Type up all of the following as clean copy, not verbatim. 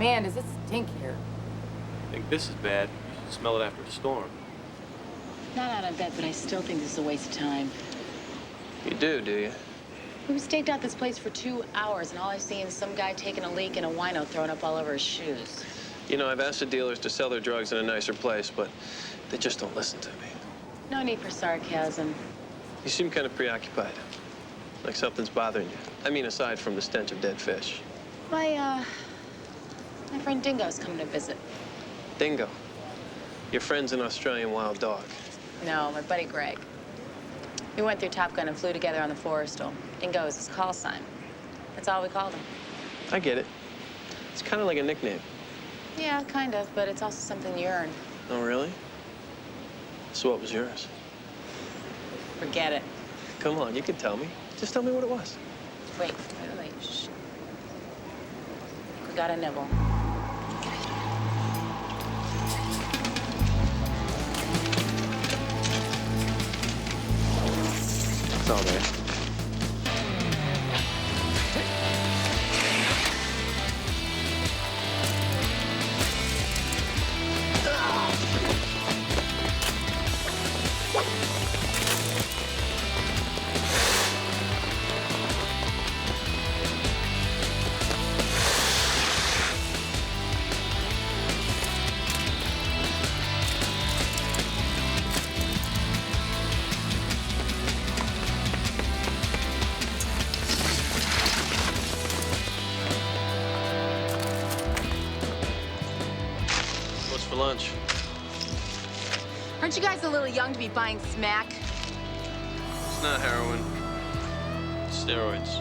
Man, does it stink here. I think this is bad. You should smell it after a storm. Not out of bed, but I still think this is a waste of time. You do you? We staked out this place for 2 hours, and all I've seen is some guy taking a leak and a wino throwing up all over his shoes. You know, I've asked the dealers to sell their drugs in a nicer place, but they just don't listen to me. No need for sarcasm. You seem kind of preoccupied. Like something's bothering you. I mean, aside from the stench of dead fish. My friend Dingo's coming to visit. Dingo. Your friend's an Australian wild dog. No, my buddy Greg. We went through Top Gun and flew together on the Forrestal. Dingo is his call sign. That's all we called him. I get it. It's kind of like a nickname. Yeah, kind of, but it's also something you earn. Oh, really? So what was yours? Forget it. Come on, you can tell me. Just tell me what it was. Wait. Shh. We got a nibble. It's all there. What's for lunch? Aren't you guys a little young to be buying smack? It's not heroin. It's steroids.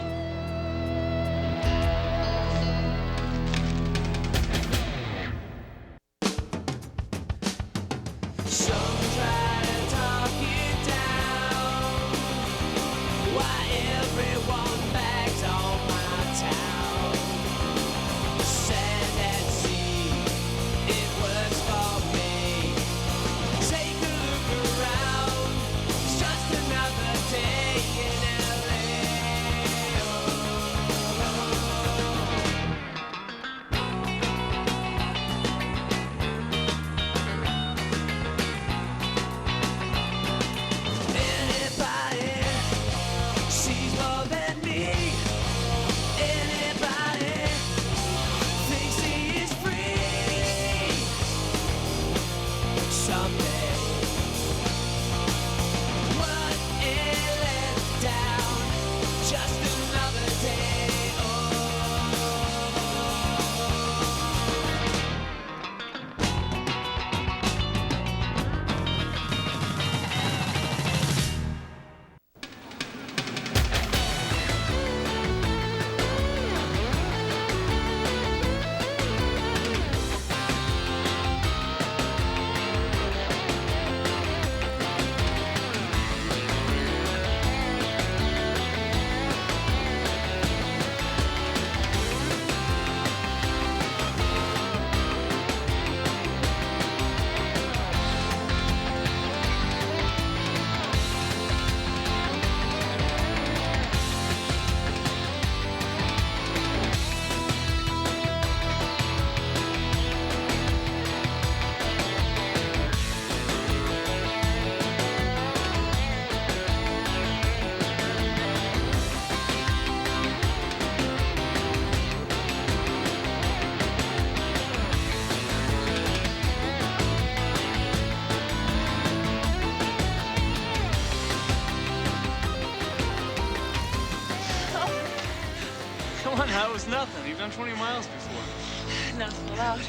Come on now, it was nothing. You've done 20 miles before. Not full out.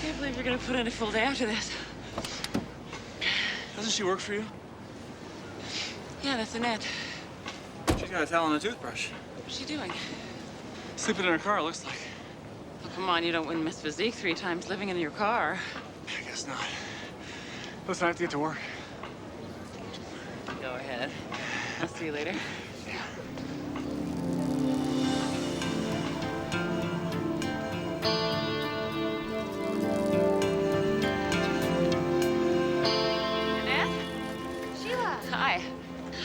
Can't believe you're gonna put in a full day after this. Doesn't she work for you? Yeah, that's Annette. She's got a towel and a toothbrush. What's she doing? Sleeping in her car, it looks like. Oh, come on, you don't win Miss Physique 3 times living in your car. I guess not. Listen, I have to get to work. Go ahead. I'll see you later. Yeah.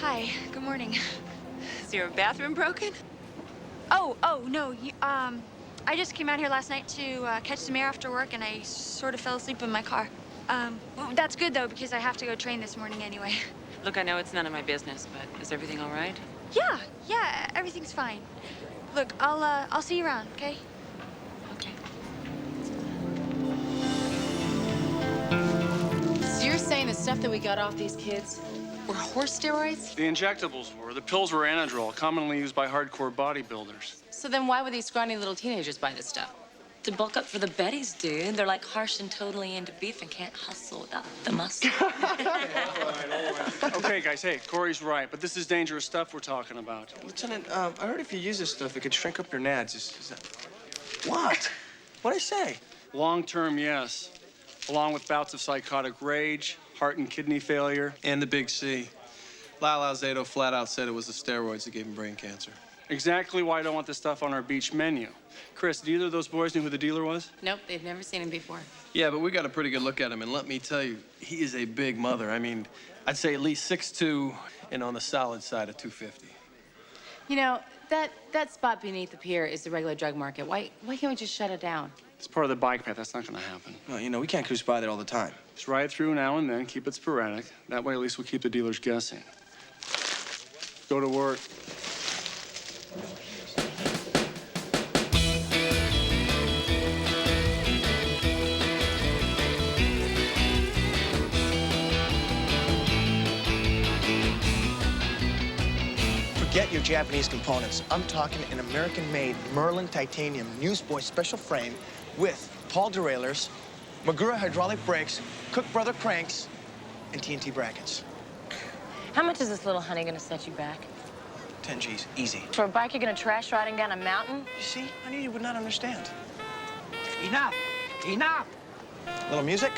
Hi, good morning. Is your bathroom broken? Oh, no, I just came out here last night to catch some air after work, and I sort of fell asleep in my car. Well, that's good, though, because I have to go train this morning anyway. Look, I know it's none of my business, but is everything all right? Yeah, everything's fine. Look, I'll see you around, okay? Okay. So you're saying the stuff that we got off these kids were horse steroids? The injectables were. The pills were anadrol, commonly used by hardcore bodybuilders. So then why would these scrawny little teenagers buy this stuff? To bulk up for the Bettys, dude. They're like harsh and totally into beef and can't hustle without the muscle. Okay, guys, hey, Corey's right, but this is dangerous stuff we're talking about. Lieutenant, I heard if you use this stuff, it could shrink up your nads. Is that... What? What'd I say? Long-term, yes. Along with bouts of psychotic rage, heart and kidney failure. And the big C. Lyle Alzado flat out said it was the steroids that gave him brain cancer. Exactly why I don't want this stuff on our beach menu. Chris, do either of those boys know who the dealer was? Nope, they've never seen him before. Yeah, but we got a pretty good look at him, and let me tell you, he is a big mother. I mean, I'd say at least 6'2", and on the solid side of 250. You know, that spot beneath the pier is the regular drug market. Why can't we just shut it down? It's part of the bike path. That's not going to happen. Well, you know, we can't cruise by there all the time. Just ride through now and then, keep it sporadic. That way, at least we'll keep the dealers guessing. Go to work. Forget your Japanese components. I'm talking an American-made Merlin titanium Newsboy special frame with Paul derailleurs, Magura hydraulic brakes, Cook Brother cranks, and TNT brackets. How much is this little honey gonna set you back? 10 G's, easy. For a bike you're gonna trash riding down a mountain? You see, I knew you would not understand. Enough! Enough! Little music?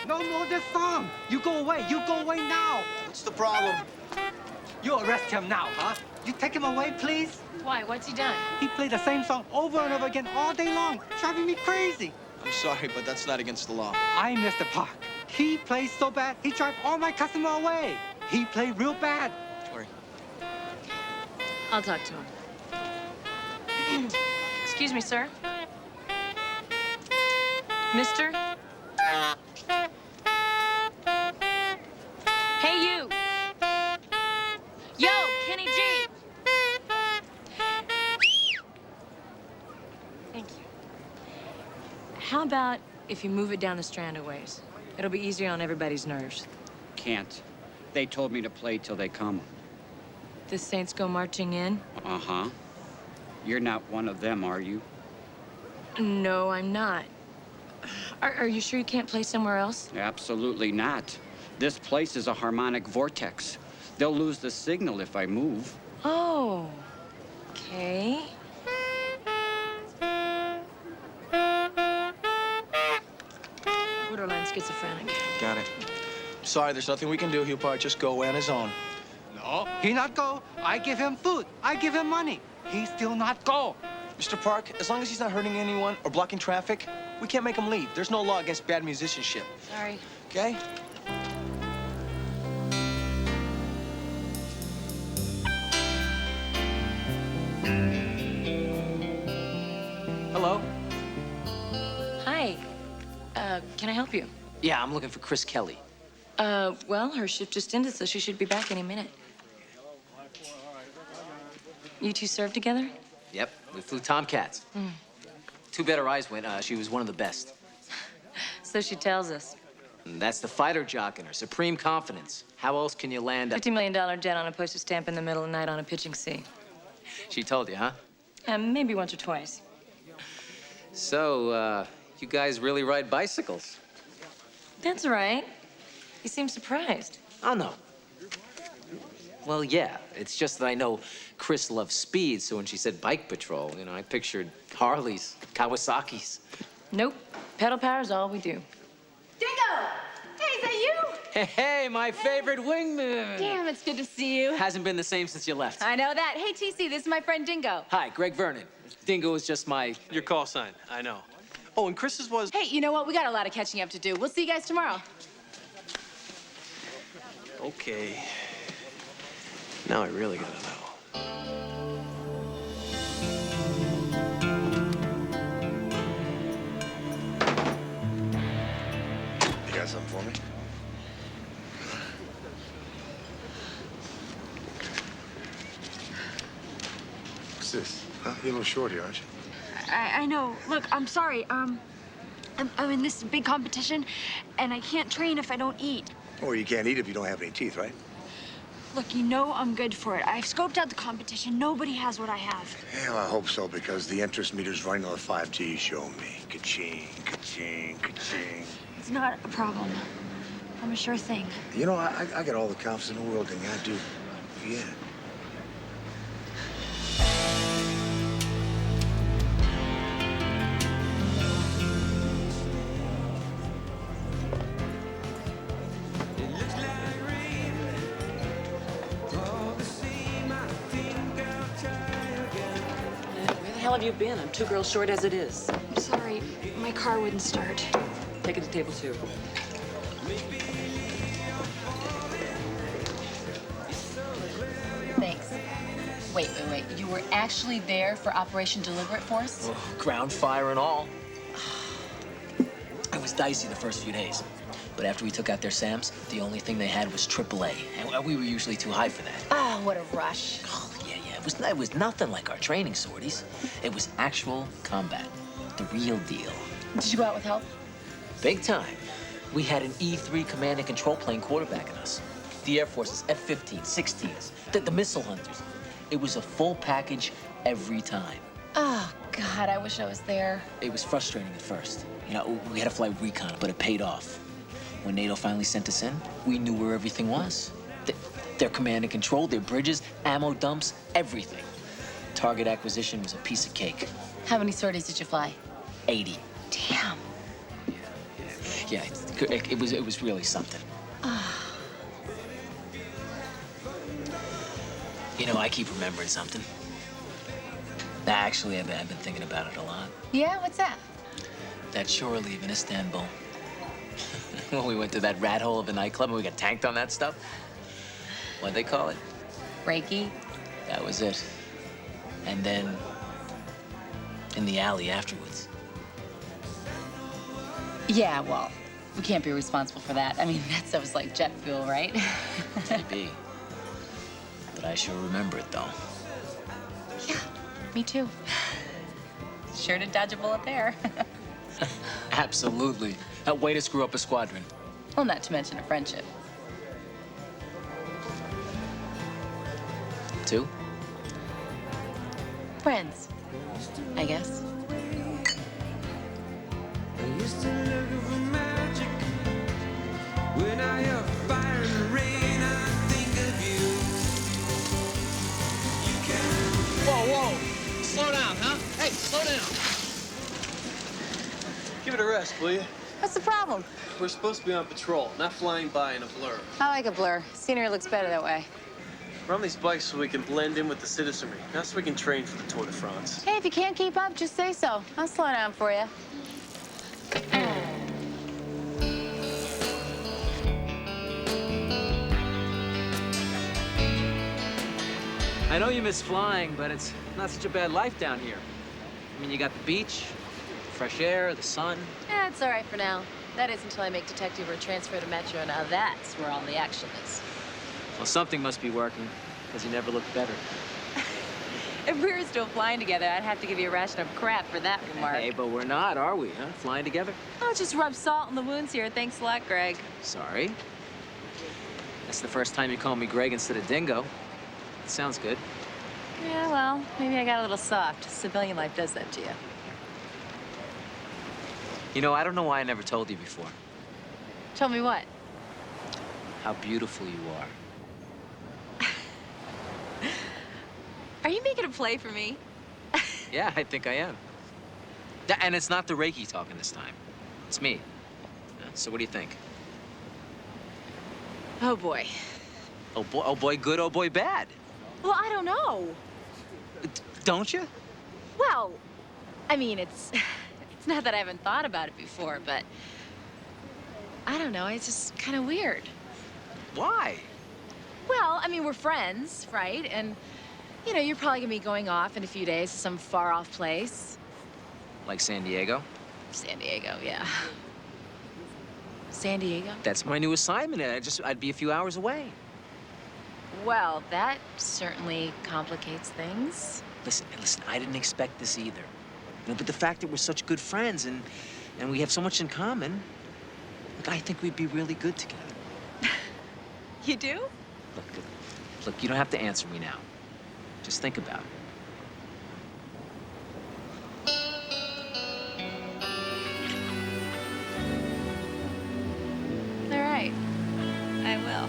No more this song! You go away! You go away now! What's the problem? You arrest him now, huh? You take him away, please? Why? What's he done? He played the same song over and over again all day long, driving me crazy. I'm sorry, but that's not against the law. I missed the park. He plays so bad, he drive all my customer away. He played real bad. Tori. I'll talk to him. Excuse me, sir. Mister? Hey, you! Yo, Kenny G! Thank you. How about if you move it down the Strand a ways? It'll be easier on everybody's nerves. Can't. They told me to play till they come. The Saints go marching in? Uh-huh. You're not one of them, are you? No, I'm not. Are you sure you can't play somewhere else? Absolutely not. This place is a harmonic vortex. They'll lose the signal if I move. Oh, okay. Borderline schizophrenic. Got it. Sorry, there's nothing we can do. He'll probably just go away on his own. No, he not go. I give him food. I give him money. He still not go. Mr. Park, as long as he's not hurting anyone or blocking traffic, we can't make him leave. There's no law against bad musicianship. Sorry. Okay? Hello? Hi. Can I help you? Yeah, I'm looking for Chris Kelly. Well, her shift just ended, so she should be back any minute. You two served together? Yep, we flew Tomcats. Too bad her eyes went. She was one of the best. So she tells us. And that's the fighter jock in her, supreme confidence. How else can you land a... $50 million jet on a postage stamp in the middle of the night on a pitching sea. She told you, huh? Maybe once or twice. So, you guys really ride bicycles? That's right. You seem surprised. Oh, no. Well, yeah. It's just that I know Chris loves speed, so when she said bike patrol, you know, I pictured Harleys, Kawasaki's. Nope. Pedal power's all we do. Dingo! Hey, is that you? Hey, my favorite wingman. Damn, it's good to see you. Hasn't been the same since you left. I know that. Hey, TC, this is my friend Dingo. Hi, Greg Vernon. Dingo is just my... Your call sign, I know. Oh, and Chris's was... Hey, you know what? We got a lot of catching up to do. We'll see you guys tomorrow. Okay. Now I really gotta know. What's this? Huh? You're a little short here, aren't you? I know. Look, I'm sorry. I'm in this big competition, and I can't train if I don't eat. Or you can't eat if you don't have any teeth, right? Look, you know I'm good for it. I've scoped out the competition. Nobody has what I have. Hell, I hope so, because the interest meter's running on the 5G show me. Ka-ching, ka-ching, ka-ching. It's not a problem. I'm a sure thing. You know, I got all the confidence in the world, Dingy. I do. Yeah. Where the hell have you been? I'm 2 girls short as it is. I'm sorry. My car wouldn't start. Take it to table 2. Thanks. Wait. You were actually there for Operation Deliberate Force? Oh, ground fire and all. It was dicey the first few days. But after we took out their SAMs, the only thing they had was AAA. And we were usually too high for that. Oh, what a rush. Oh, yeah. It was nothing like our training sorties. It was actual combat. The real deal. Did you go out with help? Big time. We had an E3 command and control plane quarterbacking us. The Air Force's F-15, 16s, the missile hunters. It was a full package every time. Oh, God, I wish I was there. It was frustrating at first. You know, we had to fly recon, but it paid off. When NATO finally sent us in, we knew where everything was. Their command and control, their bridges, ammo dumps, everything. Target acquisition was a piece of cake. How many sorties did you fly? 80. Damn. Yeah, it was really something. You know, I keep remembering something. Actually, I've been thinking about it a lot. Yeah, what's that? That shore leave in Istanbul. When we went to that rat hole of a nightclub and we got tanked on that stuff. What'd they call it? Reiki? That was it. And then in the alley afterwards. Yeah, well, we can't be responsible for that. I mean, that stuff is like jet fuel, right? Maybe. But I sure remember it, though. Yeah, me too. Sure to dodge a bullet there. Absolutely. Way to screw up a squadron. Well, not to mention a friendship. 2? Friends, I guess. Whoa. Slow down, huh? Hey, slow down. Give it a rest, will you? What's the problem? We're supposed to be on patrol, not flying by in a blur. I like a blur. Scenery looks better that way. We're on these bikes so we can blend in with the citizenry, not so we can train for the Tour de France. Hey, if you can't keep up, just say so. I'll slow down for you. I know you miss flying, but it's not such a bad life down here. I mean, you got the beach, fresh air, the sun. Yeah, it's all right for now. That is until I make detective or transfer to Metro. Now that's where all the action is. Well, something must be working, because you never looked better. If we were still flying together, I'd have to give you a ration of crap for that remark. Hey, but we're not, are we, huh? Flying together? I'll just rub salt in the wounds here. Thanks a lot, Greg. Sorry. That's the first time you call me Greg instead of Dingo. Sounds good. Yeah, well, maybe I got a little soft. Civilian life does that to you. You know, I don't know why I never told you before. Tell me what? How beautiful you are. Are you making a play for me? Yeah, I think I am. And it's not the Reiki talking this time. It's me. So what do you think? Oh, boy. Oh boy good, oh boy bad. Well, I don't know. Don't you? Well, I mean, it's not that I haven't thought about it before, but I don't know. It's just kind of weird. Why? Well, I mean, we're friends, right? And, you know, you're probably gonna be going off in a few days to some far-off place. Like San Diego? San Diego, yeah. San Diego? That's my new assignment. I'd be a few hours away. Well, that certainly complicates things. Listen, I didn't expect this either. You know, but the fact that we're such good friends and we have so much in common, look, I think we'd be really good together. You do? Look, you don't have to answer me now. Just think about it. All right. I will.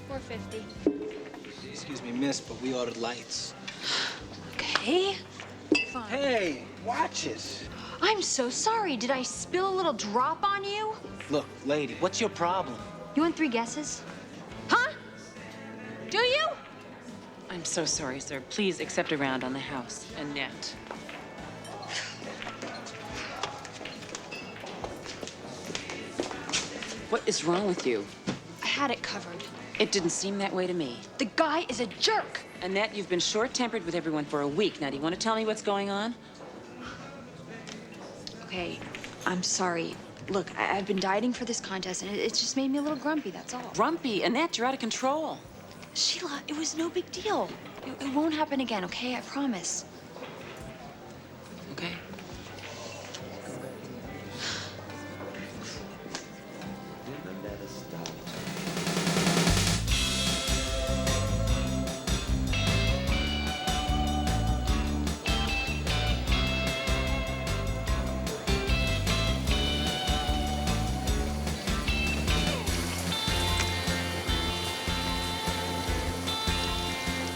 $4.50. Excuse me, miss, but we ordered lights. Okay. Fine. Hey, watch it. I'm so sorry. Did I spill a little drop on you? Look, lady, what's your problem? You want 3 guesses? Huh? Do you? I'm so sorry, sir. Please accept a round on the house. Annette. What is wrong with you? I had it covered. It didn't seem that way to me. The guy is a jerk. Annette, you've been short-tempered with everyone for a week. Now, do you want to tell me what's going on? Okay, I'm sorry. Look, I've been dieting for this contest, and it's just made me a little grumpy, that's all. Grumpy? Annette, you're out of control. Sheila, it was no big deal. It won't happen again, okay? I promise. Okay.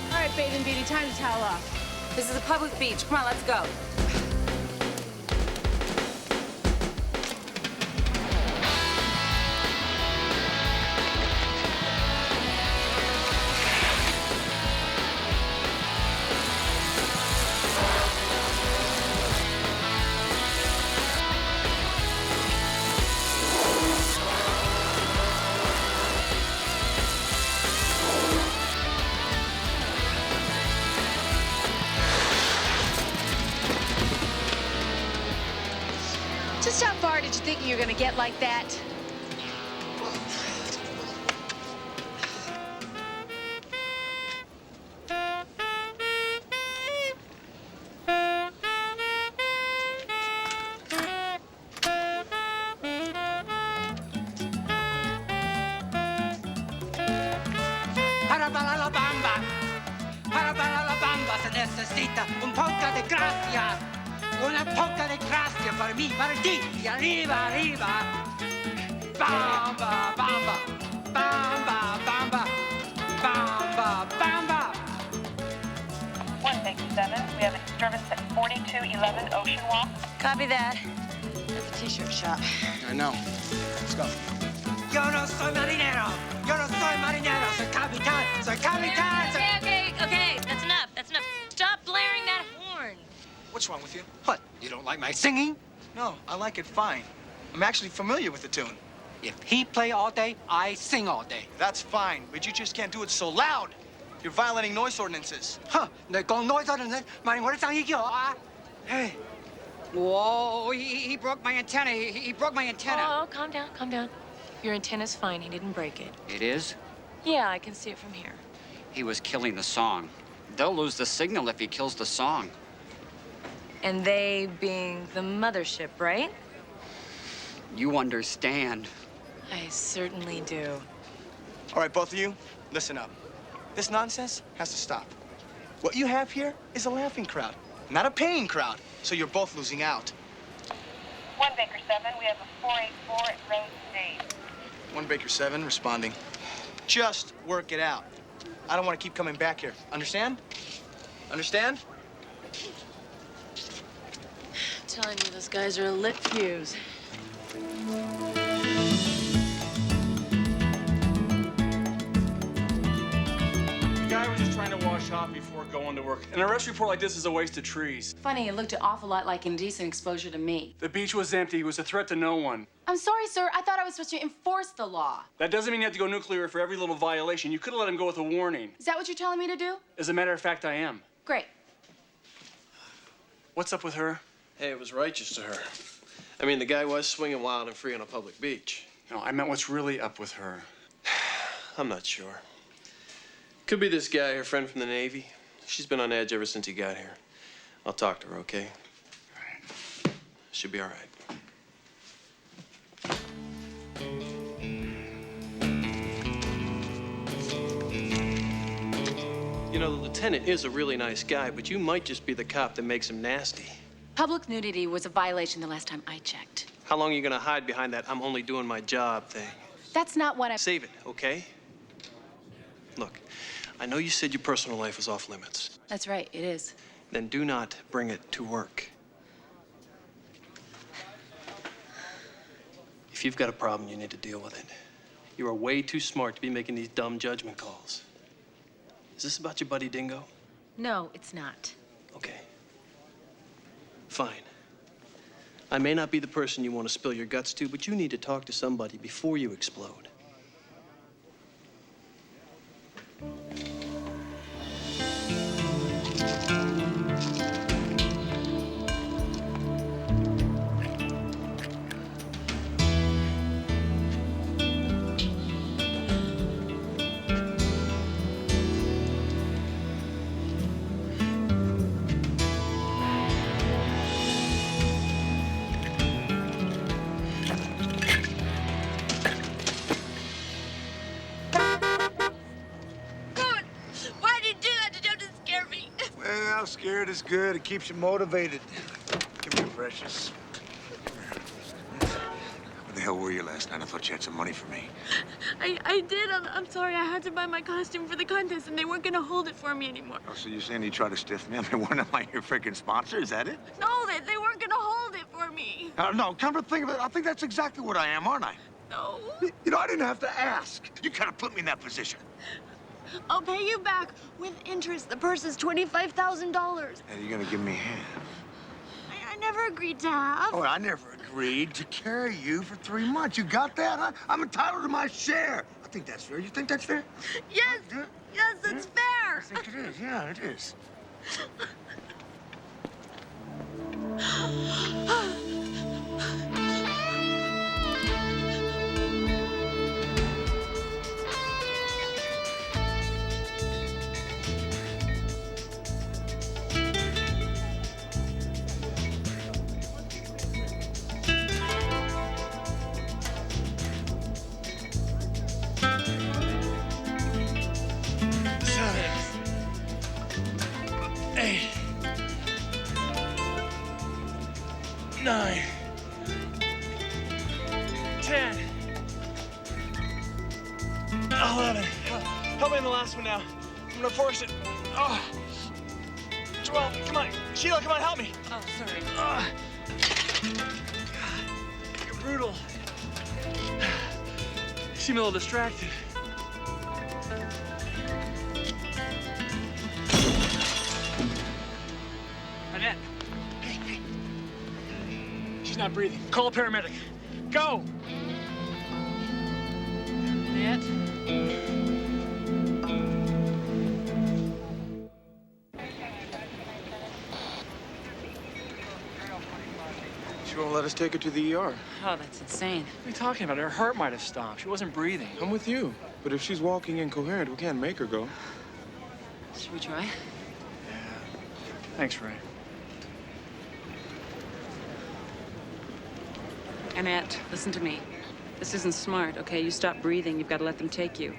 All right, Bathing Beauty, time to towel off. This is a public beach. Come on, let's go. Just how far did you think you were gonna get like that? Para la bamba. Para la bamba se necesita un poco de gracia. Una poca de gracia para mí, para ti. Y arriba, arriba. Bamba, bamba. Bamba, bamba. Bamba, bamba. 157, we have a disturbance at 4211 Ocean Walk. Copy that. That's a t-shirt shop. I know. Let's go. Yo no soy marinero. Yo no soy marinero. Soy capitán. Soy capitán. Okay. That's enough. That's enough. Stop blaring that horn. What's wrong with you? What? You don't like my singing? No, I like it fine. I'm actually familiar with the tune. If he play all day, I sing all day. That's fine, but you just can't do it so loud. You're violating noise ordinances. 哼，你講耐咗陣，問我啲生意叫我啊？Hey. Whoa, he broke my antenna. He broke my antenna. Oh, calm down, calm down. Your antenna's fine. He didn't break it. It is? Yeah, I can see it from here. He was killing the song. They'll lose the signal if he kills the song. And they being the mothership, right? You understand. I certainly do. All right, both of you, listen up. This nonsense has to stop. What you have here is a laughing crowd, not a paying crowd. So you're both losing out. 1 Baker 7, we have a 484 at Rose State. 1 Baker 7 responding. Just work it out. I don't want to keep coming back here. Understand? Understand? I'm telling you, those guys are a lit fuse. Yo guy was just trying to wash off before going to work. An arrest report like this is a waste of trees. Funny, it looked an awful lot like indecent exposure to me. The beach was empty. It was a threat to no one. I'm sorry, sir. I thought I was supposed to enforce the law. That doesn't mean you have to go nuclear for every little violation. You could have let him go with a warning. Is that what you're telling me to do? As a matter of fact, I am. Great. What's up with her? Hey, it was righteous to her. I mean, the guy was swinging wild and free on a public beach. No, I meant what's really up with her. I'm not sure. Could be this guy, her friend from the Navy. She's been on edge ever since he got here. I'll talk to her, okay? All right. She'll be all right. You know, the lieutenant is a really nice guy, but you might just be the cop that makes him nasty. Public nudity was a violation the last time I checked. How long are you gonna hide behind that I'm only doing my job thing? That's not what I'm... Save it, okay? Look, I know you said your personal life was off limits. That's right, it is. Then do not bring it to work. If you've got a problem, you need to deal with it. You are way too smart to be making these dumb judgment calls. Is this about your buddy Dingo? No, it's not. Okay. Fine. I may not be the person you want to spill your guts to, but you need to talk to somebody before you explode. Well, scared is good. It keeps you motivated. Come here, precious. Where the hell were you last night? I thought you had some money for me. I did. I'm sorry. I had to buy my costume for the contest, and they weren't gonna hold it for me anymore. Oh, so you're saying you tried to stiff me? I mean, one of my your freaking sponsor, is that it? No, they weren't gonna hold it for me. No, come to think of it, I think that's exactly what I am, aren't I? No. You know, I didn't have to ask. You kind of put me in that position. I'll pay you back with interest. The purse is $25,000. And you're gonna give me half. I never agreed to half. Oh, I never agreed to carry you for 3 months. You got that, huh? I'm entitled to my share. I think that's fair. You think that's fair? Yes. Yes, it's fair. I think it is. Yeah, it is. Nine. 10. 11. Help me in the last one now. I'm gonna force it. Oh. 12. Come on. Sheila, come on, help me. Oh, sorry. God, you're brutal. You seem a little distracted. Annette. Hey. She's not breathing. Call a paramedic. Go! Annette? She won't let us take her to the ER. Oh, that's insane. What are you talking about? Her heart might have stopped. She wasn't breathing. I'm with you. But if she's walking incoherent, we can't make her go. Should we try? Thanks, Ray. Annette, listen to me. This isn't smart, okay? You stop breathing. You've got to let them take you.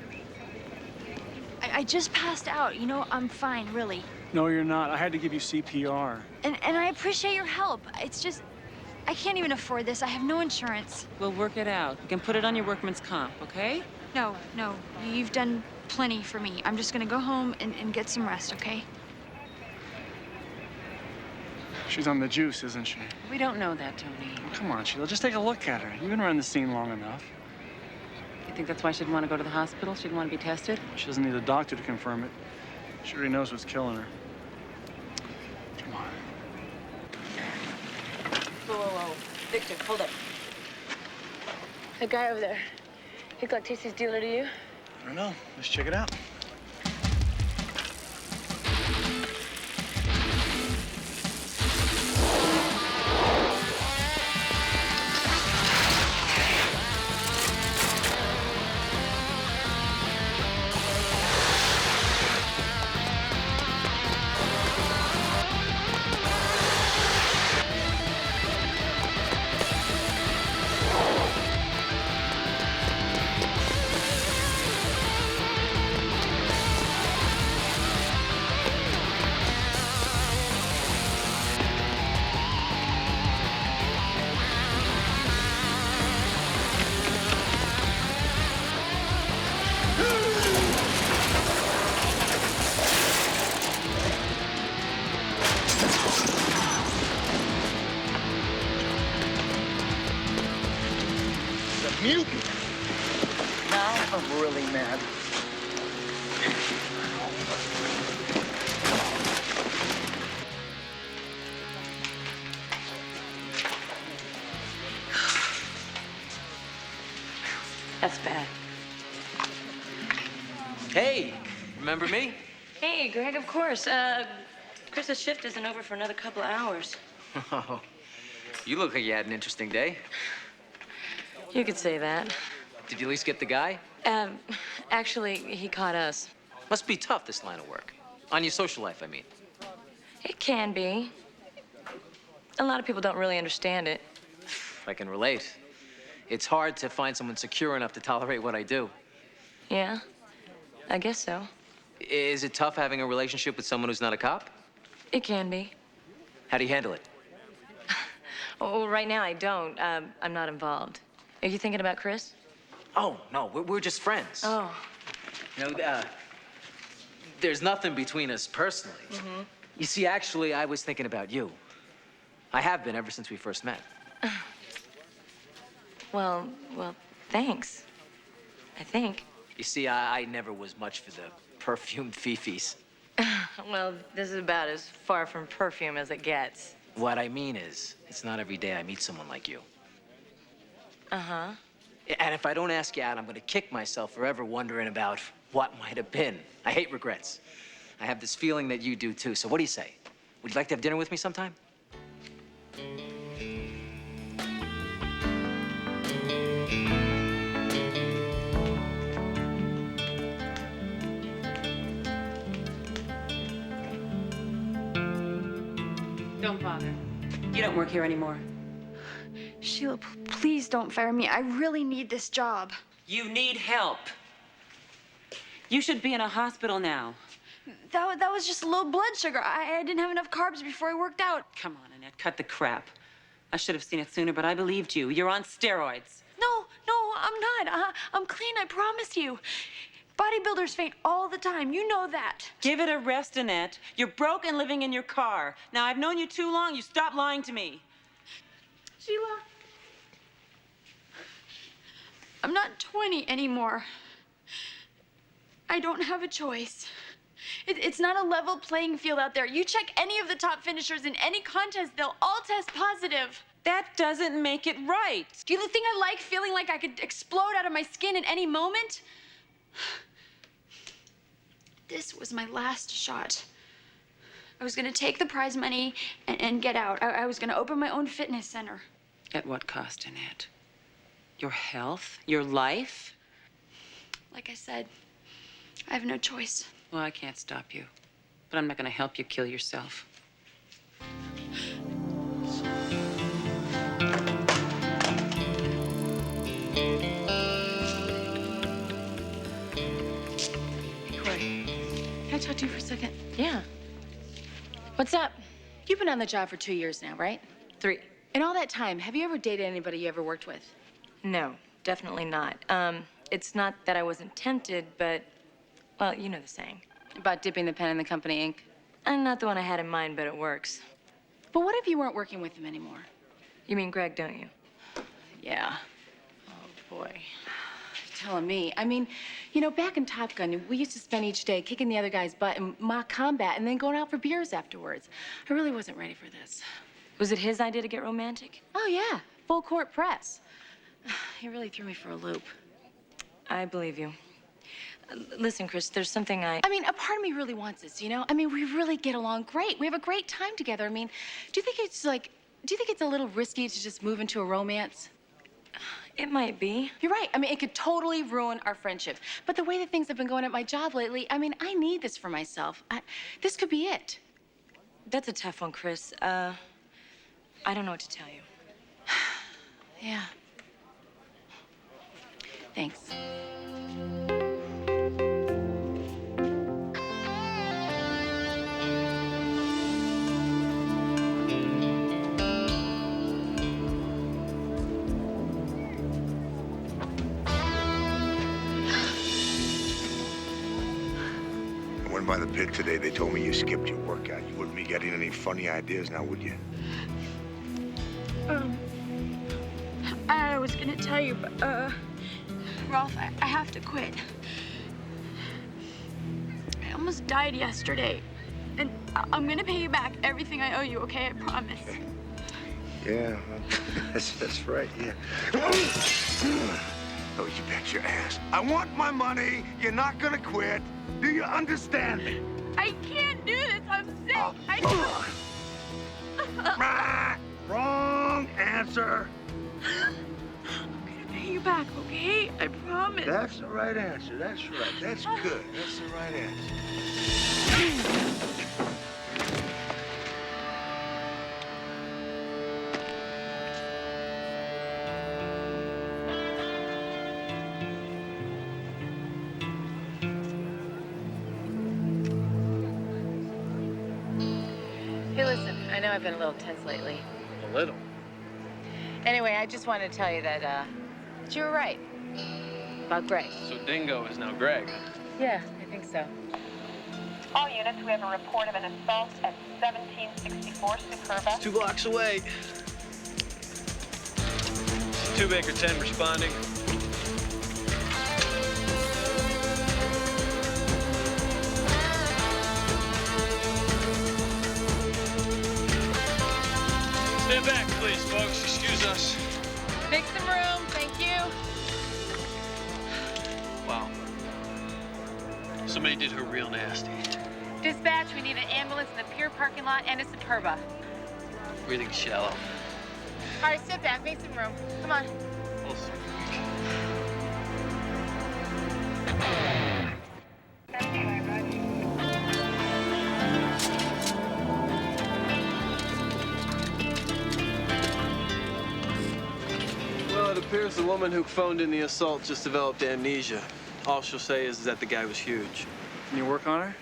I just passed out. You know, I'm fine, really. No, you're not. I had to give you CPR. And I appreciate your help. It's just, I can't even afford this. I have no insurance. We'll work it out. You can put it on your workman's comp, okay? No, you've done plenty for me. I'm just gonna go home and get some rest, okay? She's on the juice, isn't she? We don't know that, Tony. Oh, come on, Sheila. Just take a look at her. You've been around the scene long enough. You think that's why she didn't want to go to the hospital? She didn't want to be tested? She doesn't need a doctor to confirm it. She already knows what's killing her. Come on. Whoa, whoa, whoa. Victor, hold up. The guy over there, he got Tissy's dealer to you? I don't know. Let's check it out. Mutant! Now I'm really mad. That's bad. Hey, remember me? Hey, Greg, of course. Chris's shift isn't over for another couple of hours. Oh, you look like you had an interesting day. You could say that. Did you at least get the guy? Actually, he caught us. Must be tough, this line of work. On your social life, I mean. It can be. A lot of people don't really understand it. I can relate. It's hard to find someone secure enough to tolerate what I do. Yeah, I guess so. Is it tough having a relationship with someone who's not a cop? It can be. How do you handle it? Oh, well, right now I don't. I'm not involved. Are you thinking about Chris? Oh, no, we're just friends. Oh. You know, there's nothing between us personally. Mm-hmm. You see, actually, I was thinking about you. I have been ever since we first met. Well, thanks. I think. You see, I never was much for the perfumed fifis. Well, this is about as far from perfume as it gets. What I mean is, it's not every day I meet someone like you. Uh-huh. And if I don't ask you out, I'm gonna kick myself forever wondering about what might have been. I hate regrets. I have this feeling that you do too, so what do you say? Would you like to have dinner with me sometime? Don't bother. You don't work here anymore. Sheila, please don't fire me. I really need this job. You need help. You should be in a hospital now. That was just low blood sugar. I didn't have enough carbs before I worked out. Come on, Annette, cut the crap. I should have seen it sooner, but I believed you. You're on steroids. No, I'm not. I'm clean, I promise you. Bodybuilders faint all the time. You know that. Give it a rest, Annette. You're broke and living in your car. Now, I've known you too long. You stop lying to me. Sheila, I'm not 20 anymore. I don't have a choice. It's not a level playing field out there. You check any of the top finishers in any contest, they'll all test positive. That doesn't make it right. Do you think I like feeling like I could explode out of my skin at any moment? This was my last shot. I was gonna take the prize money and get out. I was gonna open my own fitness center. At what cost, Annette? Your health? Your life? Like I said, I have no choice. Well, I can't stop you. But I'm not gonna help you kill yourself. Can I talk to you for a second? Yeah. What's up? You've been on the job for 2 years now, right? 3. In all that time, have you ever dated anybody you ever worked with? No, definitely not. It's not that I wasn't tempted, but, well, you know the saying. About dipping the pen in the company ink? Not the one I had in mind, but it works. But what if you weren't working with him anymore? You mean Greg, don't you? Yeah. Oh, boy. telling me. I mean, you know, back in Top Gun, we used to spend each day kicking the other guy's butt in mock combat and then going out for beers afterwards. I really wasn't ready for this. Was it his idea to get romantic? Oh, yeah. Full court press. He really threw me for a loop. I believe you. Listen, Chris, there's something I mean, a part of me really wants this, you know? I mean, we really get along great. We have a great time together. I mean, do you think it's a little risky to just move into a romance? It might be. You're right. I mean, it could totally ruin our friendship. But the way that things have been going at my job lately, I mean, I need this for myself. This could be it. That's a tough one, Chris. I don't know what to tell you. Yeah. Thanks. I went by the pit today. They told me you skipped your workout. You wouldn't be getting any funny ideas now, would you? I was gonna tell you, but, Rolf, I have to quit. I almost died yesterday. And I'm gonna pay you back everything I owe you, okay? I promise. Yeah, that's right, yeah. Oh, you bet your ass. I want my money. You're not gonna quit. Do you understand me? I can't do this. I'm sick. Wrong answer. I'm gonna pay you back, okay? I promise. That's the right answer. That's right. That's good. That's the right answer. Hey, listen, I know I've been a little tense lately. A little. Anyway, I just wanted to tell you that you were right about Greg. So Dingo is now Greg. Yeah, I think so. All units, we have a report of an assault at 1764 Superba. It's 2 blocks away. 2 Baker 10 responding. Stand back, please, folks. Excuse us. Make some room, thank you. Wow. Somebody did her real nasty. Dispatch, we need an ambulance in the pier parking lot and a Superba. Breathing shallow. All right, sit back, make some room. Come on. Well, it appears the woman who phoned in the assault just developed amnesia. All she'll say is that the guy was huge. Can you work on her?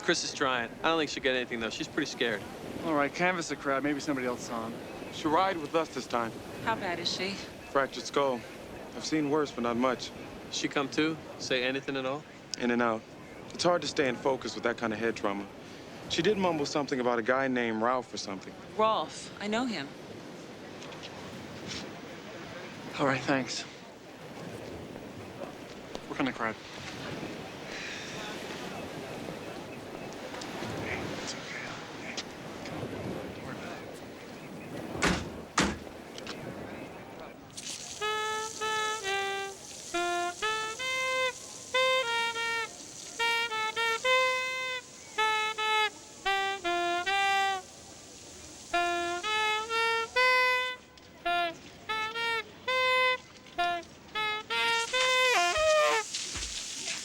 Chris is trying. I don't think she'll get anything, though. She's pretty scared. All right, canvass the crowd. Maybe somebody else saw him. She'll ride with us this time. How bad is she? Fractured skull. I've seen worse, but not much. She come too? Say anything at all? In and out. It's hard to stay in focus with that kind of head trauma. She did mumble something about a guy named Ralph or something. Rolf. I know him. All right, thanks. Work on the crowd. It's okay. Come on, don't worry about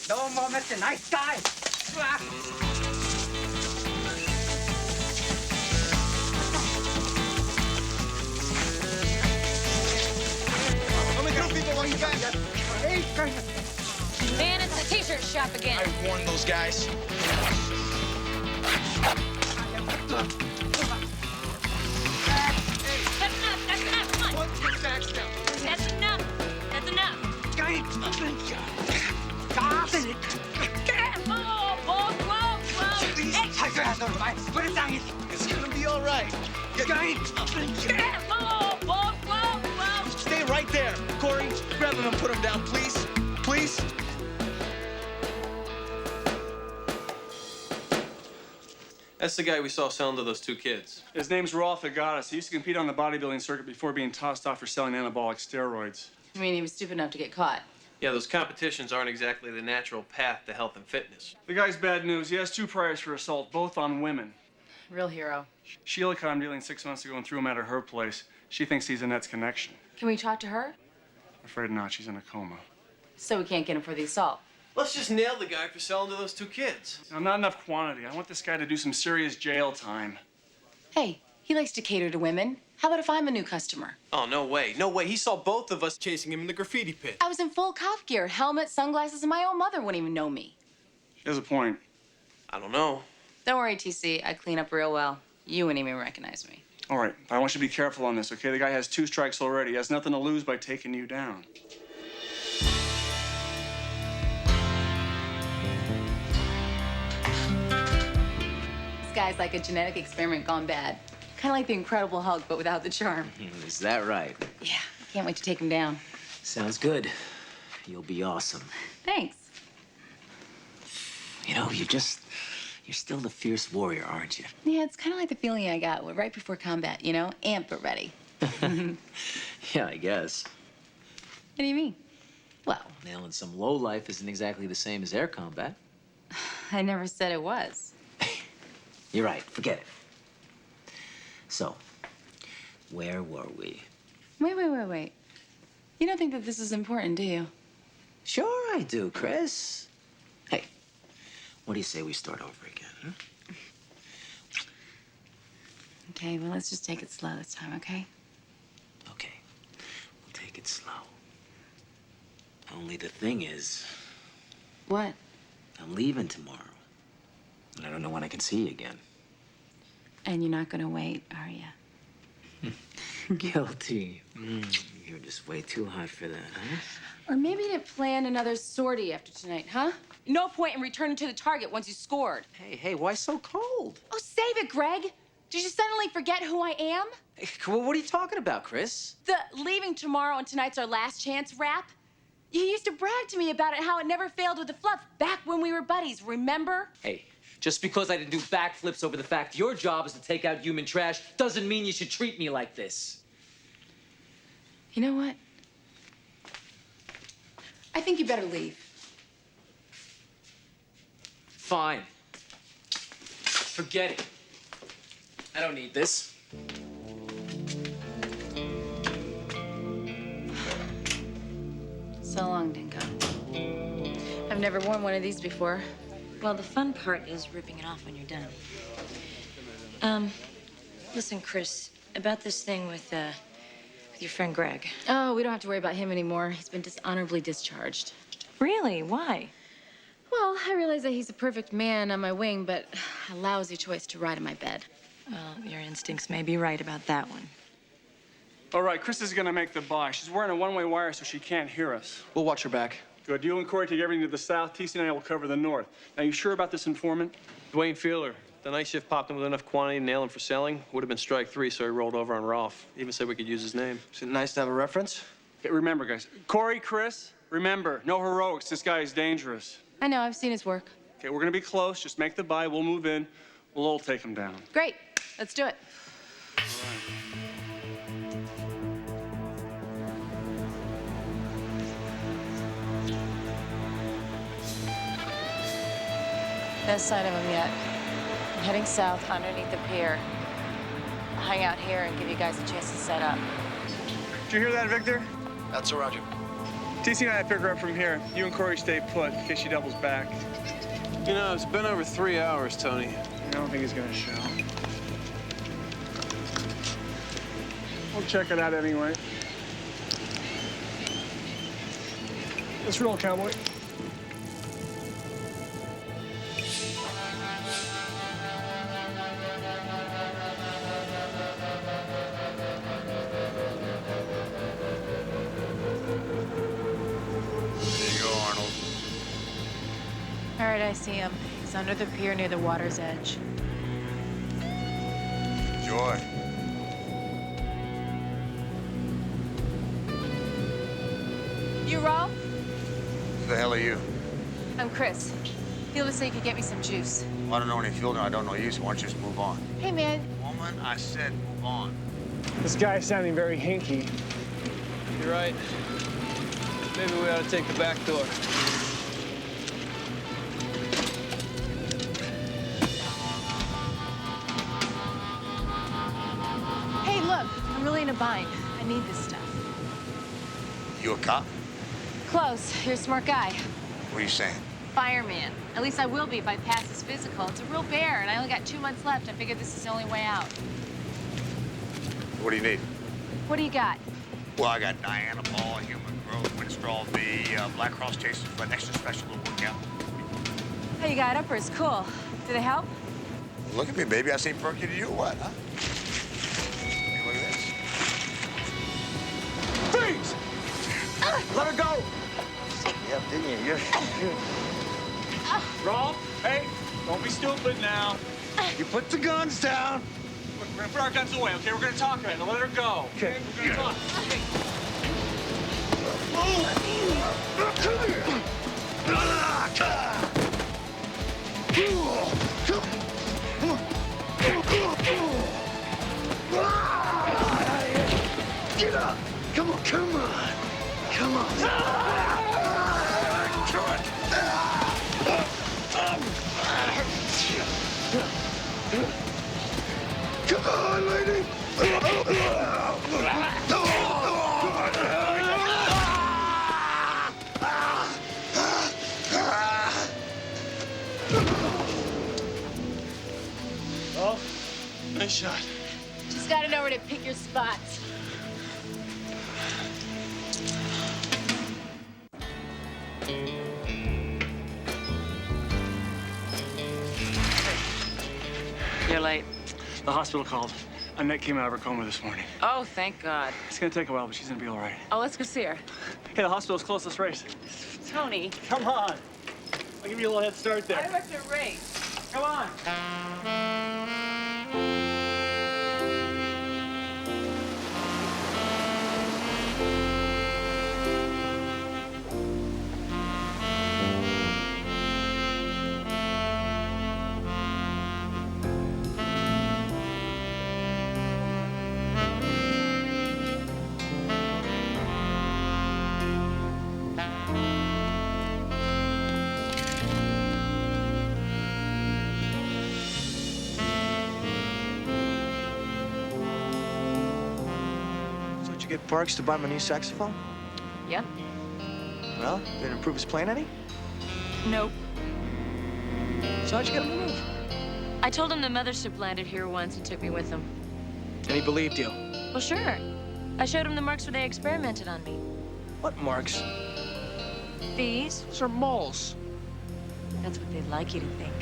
No more, Mr. Nice Guy. Only two people while you guys. Hey, Man, it's the t-shirt shop again. I warned those guys. That's enough. That's enough. Come on. Get back down. That's enough. That's enough. Whoa, whoa, whoa, whoa. Hey. Take your ass over, man. Put it down. It's gonna be all right. Whoa, whoa, whoa, whoa. Stay right there. Corey, grab him and put him down, please. Please. Thanks. That's the guy we saw selling to those two kids. His name's Rolf Agadas. He used to compete on the bodybuilding circuit before being tossed off for selling anabolic steroids. I mean, he was stupid enough to get caught. Yeah, those competitions aren't exactly the natural path to health and fitness. The guy's bad news. He has 2 priors for assault, both on women. Real hero. Sheila caught him dealing 6 months ago and threw him out of her place. She thinks he's Annette's connection. Can we talk to her? I'm afraid not. She's in a coma. So we can't get him for the assault. Let's just nail the guy for selling to those two kids. Now, not enough quantity. I want this guy to do some serious jail time. Hey, he likes to cater to women. How about if I'm a new customer? Oh, no way. No way. He saw both of us chasing him in the graffiti pit. I was in full cop gear, helmet, sunglasses, and my own mother wouldn't even know me. She has a point. I don't know. Don't worry, TC. I clean up real well. You wouldn't even recognize me. All right, I want you to be careful on this, okay? The guy has 2 strikes already. He has nothing to lose by taking you down. This guy's like a genetic experiment gone bad. Kind of like the Incredible Hulk, but without the charm. Is that right? Yeah, can't wait to take him down. Sounds good. You'll be awesome. Thanks. You know, you're still the fierce warrior, aren't you? Yeah, it's kind of like the feeling I got right before combat, you know? Amped but ready. Yeah, I guess. What do you mean? Well, Nailing some lowlife isn't exactly the same as air combat. I never said it was. You're right, forget it. So, where were we? Wait. You don't think that this is important, do you? Sure I do, Chris. Hey, what do you say we start over again, huh? Okay, well, let's just take it slow this time, okay? Okay, we'll take it slow. Only the thing is, What? I'm leaving tomorrow. And I don't know when I can see you again. And you're not gonna wait, are you? Guilty. You're just way too hot for that, huh? Or maybe to plan another sortie after tonight, huh? No point in returning to the target once you scored. Hey, why so cold? Oh, save it, Greg. Did you suddenly forget who I am? Hey, what are you talking about, Chris? The leaving tomorrow and tonight's our last chance rap? You used to brag to me about it, how it never failed with the fluff back when we were buddies, remember? Hey, just because I didn't do backflips over the fact your job is to take out human trash doesn't mean you should treat me like this. You know what? I think you better leave. Fine. Forget it. I don't need this. So long, Dingo. I've never worn one of these before. Well, the fun part is ripping it off when you're done. Listen, Chris, about this thing with your friend Greg. Oh, we don't have to worry about him anymore. He's been dishonorably discharged. Really? Why? Well, I realize that he's a perfect man on my wing, but a lousy choice to ride in my bed. Well, your instincts may be right about that one. All right, Chris is gonna make the buy. She's wearing a one-way wire so she can't hear us. We'll watch her back. Good. You and Corey take everything to the south. TC and I will cover the north. Now, you sure about this informant? Dwayne Feeler. The night shift popped him with enough quantity to nail him for selling. Would have been strike 3, so he rolled over on Rolf. Even said we could use his name. Is it nice to have a reference? Okay, remember, guys. Corey, Chris, remember, no heroics. This guy is dangerous. I know, I've seen his work. Okay, we're gonna be close. Just make the buy. We'll move in. We'll all take him down. Great, let's do it. No sign of him yet. I'm heading south underneath the pier. I'll hang out here and give you guys a chance to set up. Did you hear that, Victor? That's a Roger. TC and I pick her up from here. You and Corey stay put in case she doubles back. You know, it's been over 3 hours, Tony. I don't think he's gonna show. We'll check it out anyway. Let's roll, cowboy. All right, I see him. He's under the pier near the water's edge. Enjoy. You, Rolf? the hell are you? I'm Chris. Feel to say you could get me some juice. I don't know any field, and I don't know you, so why don't you just move on? Hey, man. Woman, I said move on. This guy's sounding very hinky. You're right. Maybe we ought to take the back door. Hey, look. I'm really in a bind. I need this stuff. You a cop? Close. You're a smart guy. What are you saying? Fireman. At least I will be if I pass this physical. It's a real bear, and I only got 2 months left. I figured this is the only way out. What do you need? What do you got? Well, I got Diana Ball, Human Growth, Winstrol V, Black Cross Chasers for an extra special little workout. Hey, you got uppers. Cool. Do they help? Look at me, baby. I seem perky to you or what, huh? Hey, look at this. Freeze! Let her go! Yep, didn't you? Rolf, hey, don't be stupid now. You put the guns down. Look, we're gonna put our guns away, okay? We're gonna talk about it. Now let her go. Okay, we're gonna talk. Okay. Get up! Come on, come on! Come on! Come on, lady! Oh, nice shot. Just gotta know where to pick your spots. You're late. The hospital called. Annette came out of her coma this morning. Oh, thank God. It's gonna take a while, but she's gonna be all right. Oh, let's go see her. Hey, the hospital's close. Let's race. Tony. Come on. I'll give you a little head start there. I'd like to race. Come on. So did you get Parks to buy my new saxophone? Yep. Well, did it improve his playing any? Nope. So how'd you get him to move? I told him the mothership landed here once and took me with them. And he believed you. Well, sure. I showed him the marks where they experimented on me. What marks? These? Those are moles. That's what they'd like you to think.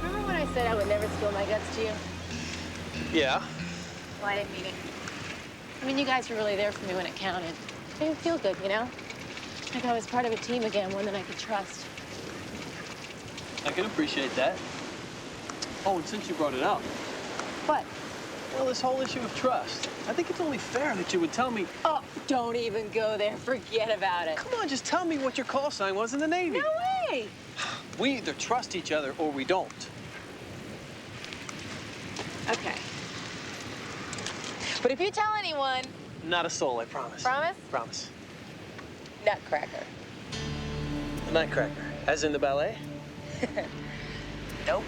Remember when I said I would never spill my guts to you? Yeah. Well, I didn't mean it. I mean, you guys were really there for me when it counted. It didn't feel good, you know? Like I was part of a team again, one that I could trust. I can appreciate that. Oh, and since you brought it up. What? Well, this whole issue of trust. I think it's only fair that you would tell me. Oh, don't even go there. Forget about it. Come on, just tell me what your call sign was in the Navy. No way! We either trust each other or we don't. Okay. But if you tell anyone... Not a soul, I promise. Promise? Promise. Nutcracker. The Nutcracker. As in the ballet? Nope.